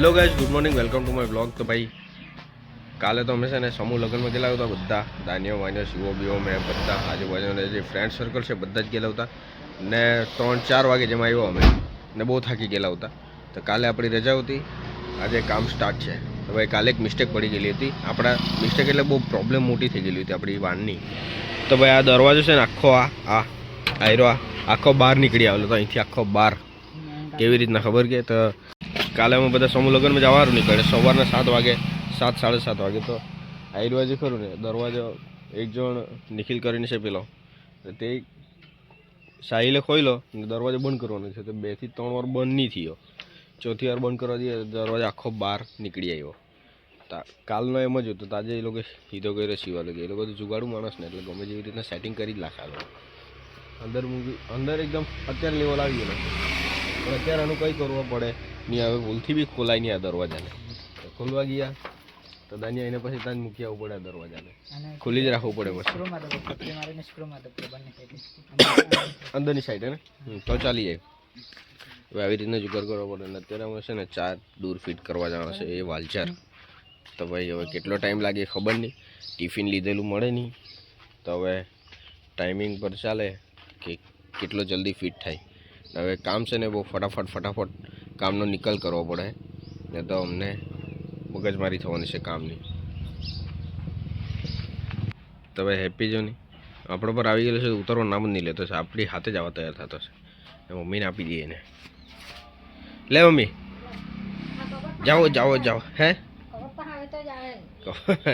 Hello guys, good morning, welcome to my blog. તો ભાઈ કાલે તો અમે છે ને સમૂહ લગ્નમાં ગયેલા હતા બધા, દાનિયો વાનિયો શિવો બીવો મેં બધા આજુબાજુના જે ફ્રેન્ડ સર્કલ છે બધા જ ગયેલા હતા ને 3-4 વાગે જેમાં આવ્યો અમે ને બહુ થાકી ગયેલા હતા. તો કાલે આપણી રજા હતી, આજે કામ સ્ટાર્ટ છે. તો ભાઈ કાલે એક મિસ્ટેક પડી ગયેલી હતી આપણા, મિસ્ટેક એટલે બહુ પ્રોબ્લેમ મોટી થઈ ગયેલી હતી આપણી વાનની. તો ભાઈ આ દરવાજો છે ને આખો આખો બહાર નીકળી આવેલો હતો અહીંથી, આખો બહાર. કેવી રીતના ખબર કે તો કાલે અમે બધા સમૂહ લગ્નમાં જવાનું નીકળે સવારના 7 વાગે, 7-7:30 વાગે. તો આયુર્વેદ ખરું ને દરવાજો એક જણ નિખિલ કરીને છે પેલો, તે સાહિલે ખોઈલો દરવાજો બંધ કરવાનો છે તો 2 થી 3 વાર બંધ નહીં થયો. ચોથી વાર બંધ કરવા દઈએ દરવાજો આખો બહાર નીકળી આવ્યો. કાલનો એમ જ હતું. આજે એ લોકો સીધો કર્યો શિવા લોકો, એ લોકો તો જુગાડું માણસ ને એટલે ગમે જેવી રીતના સેટિંગ કરી જ નાખે. અંદર એકદમ અત્યારે લેવલ આવી ગયેલો પણ અત્યારે આનું કંઈ કરવું પડે નહીં. હવે ભૂલથી બી ખોલાય નહીં આ દરવાજાને. ખોલવા ગયા તો દાનિયા એને પછી ત્યાં મૂકી આવવું પડે આ દરવાજાને, ખુલ્લી જ રાખવું પડે પછી અંદરની સાઈડ હે ને તો ચાલી જાય. હવે આવી રીતના જુગાર કરવો પડે ને અત્યારે અમે છે ને 4 દૂર ફિટ કરવા જવાના છે એ વાલચાર. તો ભાઈ હવે કેટલો ટાઈમ લાગે ખબર નહીં, ટિફિન લીધેલું મળે નહીં તો હવે ટાઈમિંગ પર ચાલે કે કેટલો જલ્દી ફિટ થાય. હવે કામ છે ને બહુ ફટાફટ કામનો નિકાલ કરવો પડે ને તો અમને મગજમારી થવાની છે કામની. તો ભાઈ હેપી જો નહીં આપણો પર આવી ગયેલો છે, ઉતરવાનું નામ જ નહીં લેતો છે, આપણી હાથે જ આવવા તૈયાર થતો છે. મમ્મીને આપી દઈએ એને. લે મમ્મી જાઓ હે.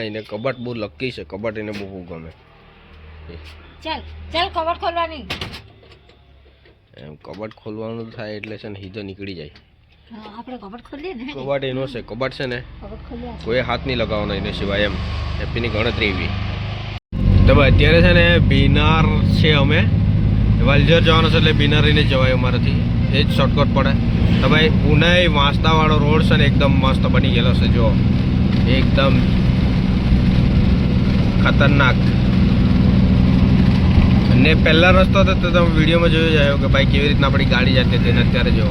એને કબાટ બહુ લકી છે, કબાટ એને બહુ ગમે. ચાલ કબાટ ખોલવાની. એમ કબાટ ખોલવાનું થાય એટલે છે ને સીધો નીકળી જાય. આપણે કબાટ ખોલીએ ને. કબાટ એનો છે, કબાટ છે ને કોઈ હાથ નહીં લગાવવાનો એને સિવાય. એમ હેપીની ગણતરી એવી. તો ભાઈ અત્યારે છે ને બિનાર છે, અમે વાલજર જવાનું છે એટલે બિનાર રહીને જવાય અમારાથી, એ જ શોર્ટકટ પડે. તો ભાઈ ઉનાઈ વાંસદાવાળો રોડ છે ને એકદમ મસ્ત બની ગયેલો છે, જો એકદમ ખતરનાક. અને પહેલા રસ્તો હતો તો તમે વિડીયોમાં જોયું જાય કે ભાઈ કેવી રીતના આપણી ગાડી જતી હતી, અત્યારે જો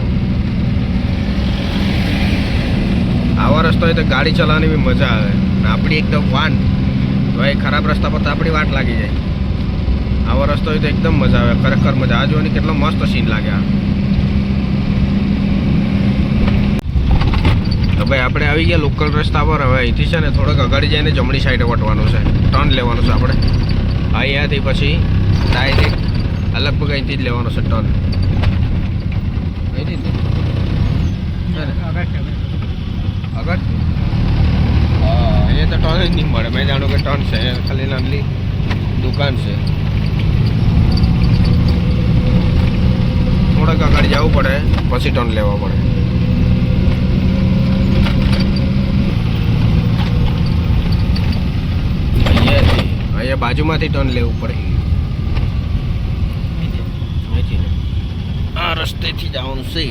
આવા રસ્તો હોય તો ગાડી ચલાવવાની બી મજા આવે. આપણી એકદમ વાન ભાઈ ખરાબ રસ્તા પર તો આપણી વાટ લાગી જાય. આવો રસ્તો હોય તો એકદમ મજા આવે, ખરેખર મજા. આ જોવાની કેટલો મસ્ત સીન લાગે. તો ભાઈ આપણે આવી ગયા લોકલ રસ્તા પર. હવે અહીંથી છે ને થોડોક આગળ જઈને જમણી સાઈડે વટવાનું છે, ટર્ન લેવાનું છે આપણે. અહીંયાથી પછી ડાયરેક્ટ લગભગ અહીંથી જ લેવાનો છે ટર્ન. આગળ અહીંયા તો ટર્ન જ નહીં મળે. મેં જાણું કે ટર્ન છે, ખાલી નાની દુકાન છે. થોડાક આગળ જવું પડે પછી ટર્ન લેવા પડે. અહીંયા બાજુમાંથી ટર્ન લેવું પડે. આ રસ્તેથી જવાનું છે.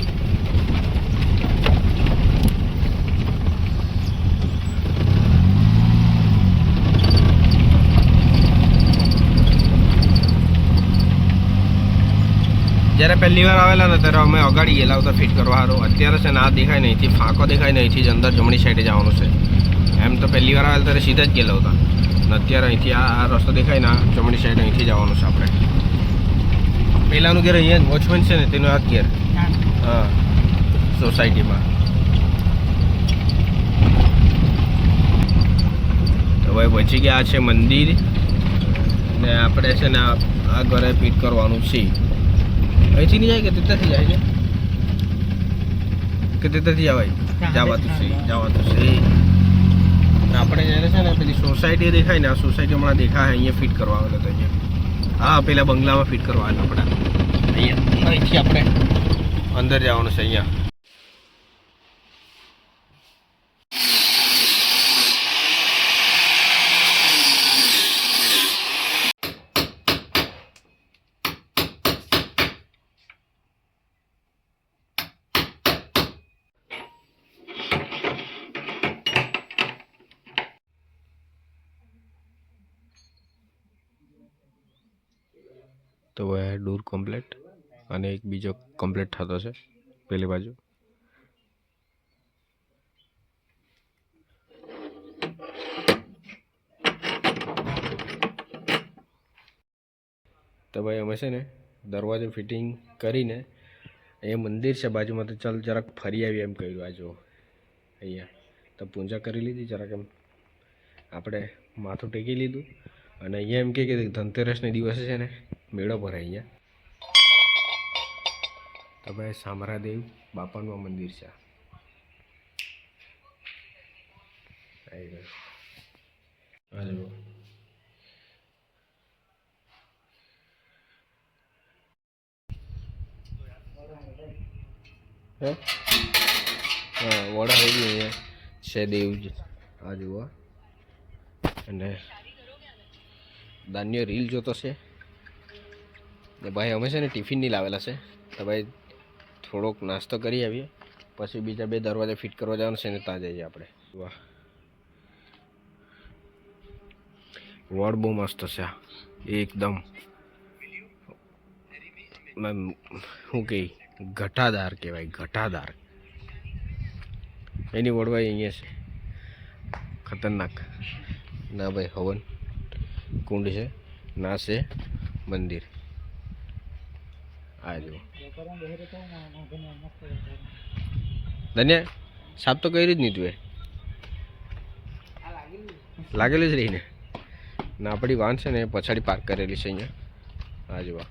જ્યારે પહેલી વાર આવેલા ને ત્યારે અમે અગાડી ગયેલા હતા ફિટ કરવા સારું. અત્યારે છે ને આ દેખાય નહીં, અહીંથી ફાંકો દેખાય ને અહીંથી જ અંદર જમણી સાઈડે જવાનું છે. એમ તો પહેલી વાર આવેલા ત્યારે સીધા જ ગયેલા હતા ને અત્યારે અહીંથી આ રસ્તો દેખાય ને જમણી સાઈડ અહીંથી જવાનું છે આપણે. પહેલાંનું ઘેર અહીંયા વોચમેન છે ને તેનું આ ઘેર, હા, સોસાયટીમાં. તો ભાઈ બચી ગયા છે મંદિર ને આપણે છે ને આ ઘરે ફિટ કરવાનું છે. અહીંથી નહીં જાય કે તેતાથી જાય કે તેતાથી જવાય? જવાતું છે. આપણે જ્યારે છે ને પેલી સોસાયટી દેખાય ને, આ સોસાયટી હમણાં દેખાય અહીંયા ફિટ કરવા આવેલો તો અહીંયા. હા, પેલા બંગલામાં ફિટ કરવા આવેલો આપણે. અહીંથી આપણે અંદર જવાનું છે અહીંયા. તો આ ડોર કમ્પ્લીટ અને એક બીજો કમ્પ્લીટ થતો છે પેલી બાજુ. તો ભાઈ અમે છે ને દરવાજો ફિટિંગ કરીને અહીંયા મંદિર છે બાજુમાં, તો ચાલ જરાક ફરી આવીએ એમ કહ્યું. આ જો અહીંયા તો પૂજા કરી લીધી, જરાક એમ આપણે માથું ટેકી લીધું. અને અહીંયા એમ કે ધનતેરસને દિવસે છે ને મેળો ભરાય અહીંયા. તો ભાઈ સામરાદેવ બાપાનું આ મંદિર છે. આવી ગયું. આ જુઓ. હે હા વડા થઈ ગયું અહીંયા છે દેવ જ. આ જુઓ. અને દાન્ય રીલ જોતો છે ને ભાઈ. અમે છે ને ટિફિન નહીં લાવેલા છે, તો ભાઈ થોડોક નાસ્તો કરી આવીએ, પછી બીજા 2 દરવાજા ફિટ કરવા જવાનું છે ને ત્યાં જઈએ આપણે. વાહ વડ બહુ મસ્ત છે આ, એકદમ શું કહે ઘટાદાર કહેવાય, ઘટાદાર. એની વડવાઈ અહીંયા છે ખતરનાક. ના ભાઈ હવન કુંડ છે, ના છે મંદિર. આ જુઓ ધન્યા સાફ તો કરી જ નહીં તું, એ લાગેલું જ રહીને. ના આપણી વાન છે ને પછાડી પાર્ક કરેલી છે અહીંયા. આ જુઓ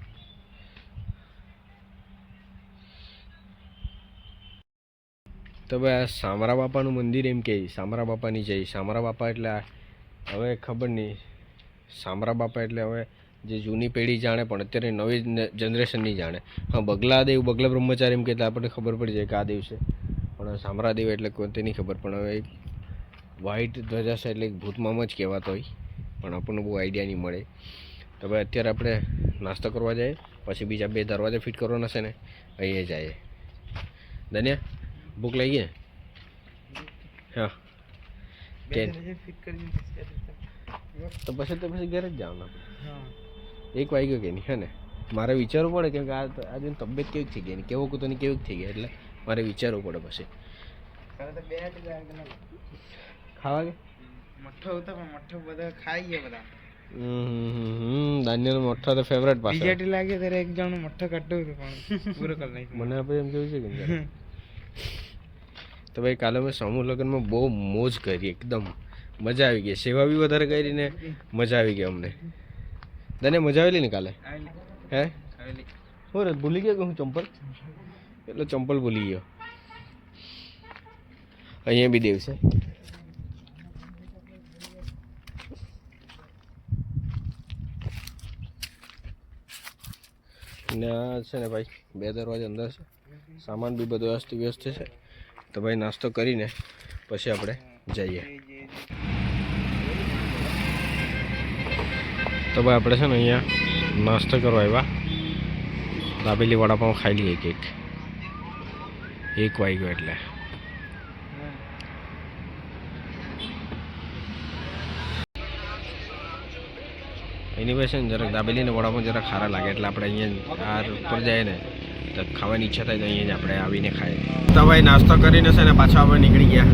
તો ભાઈ આ સામરા બાપાનું મંદિર એમ કે સામરા બાપાની જઈ. સામરા બાપા એટલે હવે ખબર નહીં, સામરા બાપા એટલે હવે જે જૂની પેઢી જાણે પણ અત્યારે નવી જનરેશન નહીં જાણે. હા બગલા દેવ, બગલા બ્રહ્મચારી એમ કહેતા આપણને ખબર પડી જાય કે આ દેવ છે, પણ સામરા દેવ એટલે કોઈ તે નહીં ખબર. પણ હવે એક વ્હાઈટ ધ્વજા છે એટલે એક ભૂતમામ જ કહેવાતો હોય, પણ આપણને બહુ આઈડિયા નહીં મળે. તો ભાઈ અત્યારે આપણે નાસ્તો કરવા જઈએ, પછી બીજા 2 દરવાજા ફિટ કરવાના છે ને અહીંયા જઈએ. ધન્યા ભૂખ લાગી ને? હા કે તો પછી ઘરે જ જવાનું. 1 વાગ્યો કે નહીં હે ને? મારે વિચારવું પડે કેમ કે આજે તબિયત કેવી થઈ ગઈ ને કેવો કૂતોની કેવી થઈ ગઈ, એટલે મારે વિચારવું પડે. પછી ખાવા કે મઠ્ઠો હતો પણ મઠ્ઠો બધા ખાઈ ગયા બધા. દાનિયાનો મઠ્ઠો તો ફેવરેટ પાસે. બીજાટી લાગે ત્યારે એક જણ મઠ્ઠો કાઢ્યો હતો પણ પૂરો કરી નાખ્યો. મને આપણે એમ કેવું છે કે તો ભાઈ કાલે મેં સમૂહ લગ્નમાં બહુ મોજ કરી, એકદમ મજા આવી ગઈ. સેવા બી વધારે કરીને મજા આવી ગઈ અમને. તને મજા આવેલી ને કાલે? હે હું રે ભૂલી ગયો કે હું ચંપલ, એટલે ચંપલ ભૂલી ગયો. અહીંયા બી દેવ છે. ને આ છે ને ભાઈ 2 દરવાજા અંદર છે, સામાન બી બધો અસ્ત વ્યસ્ત છે. તો ભાઈ નાસ્તો કરીને પછી આપણે જઈએ. તો ભાઈ આપણે છે ને અહીંયા નાસ્તો કરવા આવ્યા. દાબેલી વડાપાઉં ખાઈ લઈએ. 1 વાગ્યો એટલે એની પાસે ને જરાક દાબેલી ને વડાપાઉં જરાક ખારા લાગે, એટલે આપણે અહીંયા આ ઉપર જાય ને તો ખાવાની ઈચ્છા થાય તો અહીંયા જ આપણે આવીને ખાઈએ. તો ભાઈ નાસ્તો કરીને છે ને પાછા આપણે નીકળી ગયા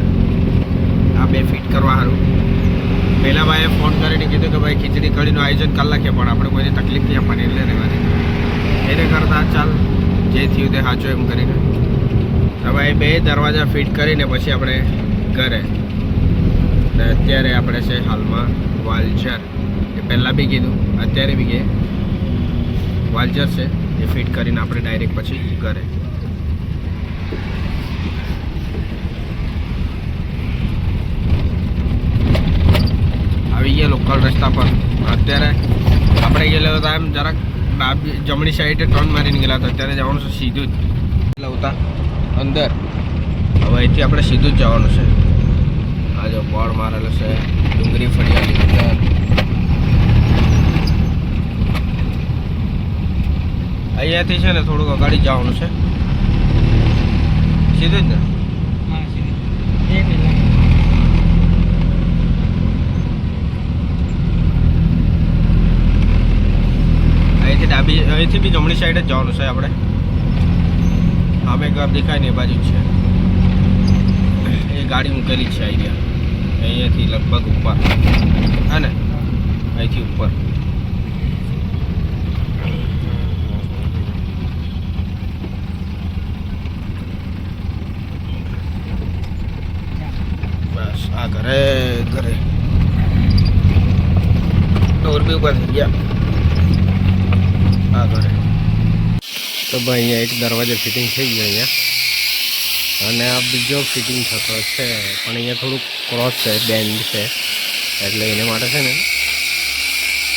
આ 2 ફિટ કરવા સારું. પહેલાં ભાઈએ ફોન કરીને કીધું કે ભાઈ ખીચડી કઢીનું આયોજન કરી નાખીએ, પણ આપણે કોઈને તકલીફ નહીં આપવાની એટલે રહેવાની. એને કરતાં ચાલ જે થયું તે સાચું એમ કરીને તો ભાઈ 2 દરવાજા ફિટ કરીને પછી આપણે ઘરે. ને અત્યારે આપણે છે હાલમાં વાલઝર, એ પહેલાં બી કીધું અત્યારે બી કે વાલઝર છે એ ફિટ કરીને આપણે ડાયરેક્ટ પછી ઘરે. આવી ગયા લોકલ રસ્તા પર. અત્યારે આપણે ગયેલા હતા એમ જરાક જમણી સાઈડે ટર્ન મારીને ગયેલા હતા, અત્યારે જવાનું છે સીધું જ લાવતા અંદર. હવે અહીંથી આપણે સીધું જ જવાનું છે. આ જો બોર્ડ મારેલો છે ડુંગરી ફળિયાની અંદર. અહીંયાથી છે ને થોડુંક અગાડી જવાનું છે, સીધું જ ને. અહીંથી બી જમણી સાઈડ જ જવાનું છે આપણે. આમે ઘર દેખાય ને એ બાજુ જ છે. એ ગાડી મૂકેલી છે અહીંયાથી લગભગ ઉપર, હા ને અહીંથી ઉપર. ઘરે ઘરે ડોર બી ઉપર થઈ ગયા હા ઘરે. તો ભાઈ અહીંયા એક દરવાજો ફિટિંગ થઈ ગયો અહીંયા, અને આ બીજો ફિટિંગ થતો છે પણ અહીંયા થોડુંક ક્રોસ છે, બેન્ડ છે, એટલે એના માટે છે ને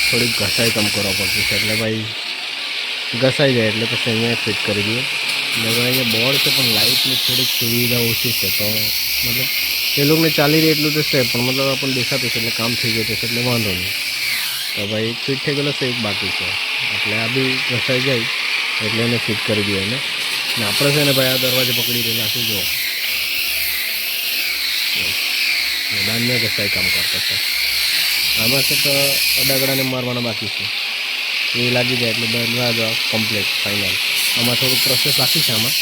થોડીક ઘસાઈ કમ કરવા પડતું છે. એટલે ભાઈ ઘસાઈ જાય એટલે પછી અહીંયા ફિટ કરી દઈએ. એટલે ભાઈ અહીંયા બોર્ડ છે પણ લાઇટની થોડીક સુવિધા ઓછી છે, તો મતલબ એ લોકોને ચાલી રહી એટલું તો છે પણ મતલબ આપણને દેખાતું છે એટલે કામ થઈ ગયું છે એટલે વાંધો નહીં. તો ભાઈ એક ફિટ થઈ ગયેલો છે, એક બાકી છે, એટલે આ બી ઘસાઈ જાય એટલે એને ફિટ કરી દઈએ એને. ને આપણે છે ને ભાઈ આ દરવાજો પકડી રહેલા છે, જો દાનને ઘસાઈ કામ કરતો છે. આમાં છે તો અડાગડાને મારવાના બાકી છે, એ લાગી જાય એટલે દરવાજો કમ્પ્લીટ ફાઇનલ. આમાં થોડુંક પ્રોસેસ બાકી છે, આમાં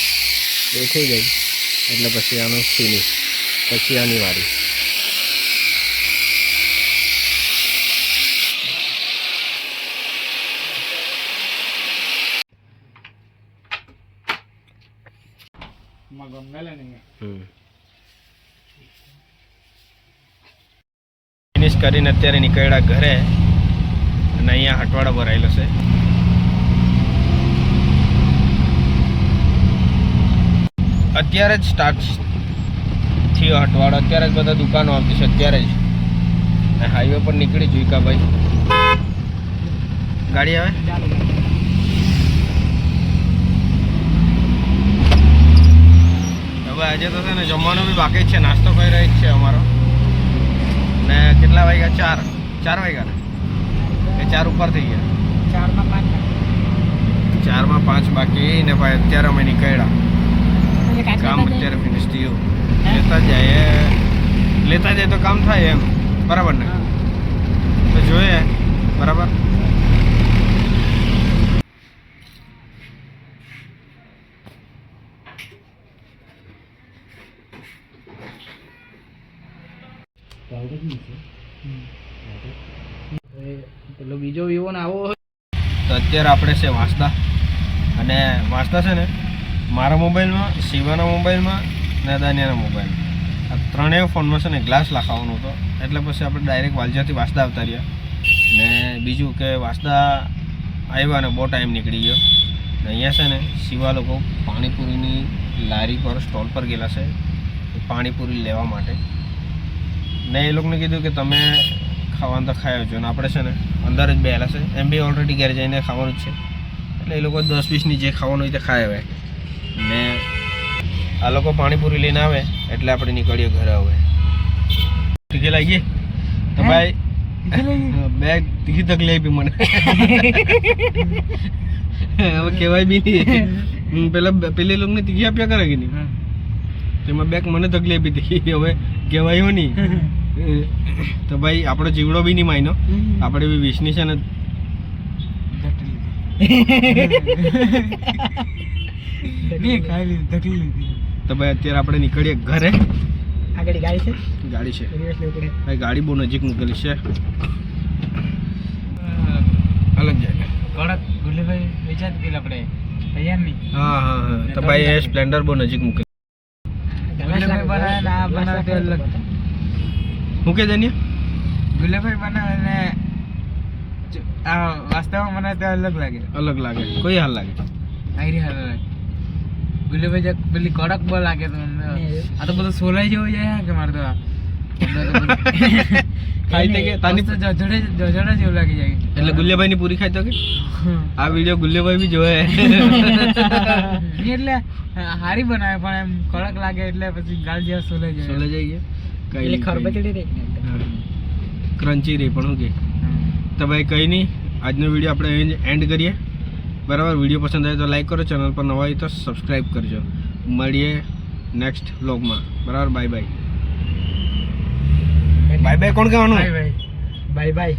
એ થઈ જાય એટલે પછી આનું ફિનિશ, પછી આની વારી. ફિનિશ કરીને અત્યારે નીકળ્યા ઘરે, અને અહીંયા હટવાડો ભરાયેલો છે. અત્યારે જ સ્ટાર્ટ થયો હટવાડો, અત્યારે જ બધા દુકાનો આવતી છે અત્યારે જ. હાઈવે પર નીકળી જોઈકા ભાઈ ગાડી આવે. હવે આજે તો છે ને જમવાનું બી બાકી જ છે, નાસ્તો કરી રહી જ છે અમારો. ને કેટલા વાગ્યા? 4 વાગ્યા ને 4 ઉપર થઈ ગયા, 4 માં 5 બાકી ને ભાઈ અત્યારે અમે નીકળ્યા. કામ અત્યારે ફિનિશ થયું, લેતા જાય તો કામ થાય એમ, બરાબર ને? તો જોઈએ બરાબર. પેલો બીજો વિવો ને આવો. તો અત્યારે આપણે છે વાંસદા, અને વાંસદા છે ને મારા મોબાઈલમાં, શિવાના મોબાઈલમાં ને દાનિયાના મોબાઈલમાં, આ ત્રણેય ફોનમાં છે ને ગ્લાસ લખાવવાનો હતો. એટલે પછી આપણે ડાયરેક્ટ વાલજાથી વાંસદા આવતા રહ્યા. ને બીજું કે વાંસદા આવ્યા ને બહુ ટાઈમ નીકળી ગયો. ને અહીંયા છે ને શિવા લોકો પાણીપુરીની લારી પર સ્ટોલ પર ગયેલા છે પાણીપુરી લેવા માટે. ને એ લોકોને કીધું કે તમે ખાવાનું તો ખાઈ આવજો, ને આપણે છે ને અંદર જ બેહેલા છે, એમ બી ઓલરેડી ઘરે જઈને ખાવાનું જ છે. એટલે એ લોકો 10-20ની જે ખાવાનું હોય તે ખાઈ આવે. ને આ લોકો પાણીપુરી લઈને આવે એટલે આપણે નીકળીએ ઘરે. હવે ટીકી લાગી તો ભાઈ બેગ તીખી તકલી આપી મને, હવે કહેવાય બી નહીં. પેલી લોકોને તીખી આપ્યા કરે કે નહીં, તેમાં બેગ મને તકલી આપી તીખી, હવે કહેવાયો નહીં. તો ભાઈ આપણો જીવડો બી નહીં માયનો, આપણે બી 20ની છે ને. તો ભાઈ અત્યારે આપણે નીકળીએ ઘરે. આગળ ગાડી છે, ભાઈ ગાડી બહુ નજીક મૂકેલી છે, અલગ જાય કડક ગુલ્લીભાઈ વેચાત ગયેલ આપણે તૈયાર નહીં. હા હા હા. તો ભાઈ એ સ્પ્લેન્ડર બહુ નજીક મૂકેલી. ગુલ્લીભાઈ બનાવે ને આ બનાવે તે અલગ. મૂકે દાનિયા ગુલ્લીભાઈ બનાવે ને આ વાસ્તવમાં બનાવે તે અલગ લાગે. અલગ લાગે, કોઈ હાલ લાગે. આયરી હાલ લાગે. ગુલ્લીભાઈ જે પેલી કડક બહુ લાગે તો આ તો બધું સોલાઈ જેવું જાય કે મારે તો ખાઈ તે કે તાની જજડે જેવું લાગી જાય. એટલે ગુલ્લેભાઈ ની પૂરી ખાઈ તો કે આ વિડિયો ગુલ્લેભાઈ બી જોવે. એટલે હારી બનાવે પણ એમ કડક લાગે એટલે પછી ગાલ જેવા સોલાઈ જાય. સોલે જઈએ એટલે ખરબચડી રહી ક્રન્ચી રહી પણ ઓકે. તો ભાઈ કંઈ નહીં, આજનો વિડીયો આપણે એન્ડ કરીએ બરાબર. વિડીયો પસંદ આવે તો લાઈક કરો, ચેનલ પર નવા હોય તો સબસ્ક્રાઈબ કરજો. મળીએ નેક્સ્ટ વ્લોગમાં બરાબર. Bye bye. બાય બાય કોણ કહેવાનું? Bye bye.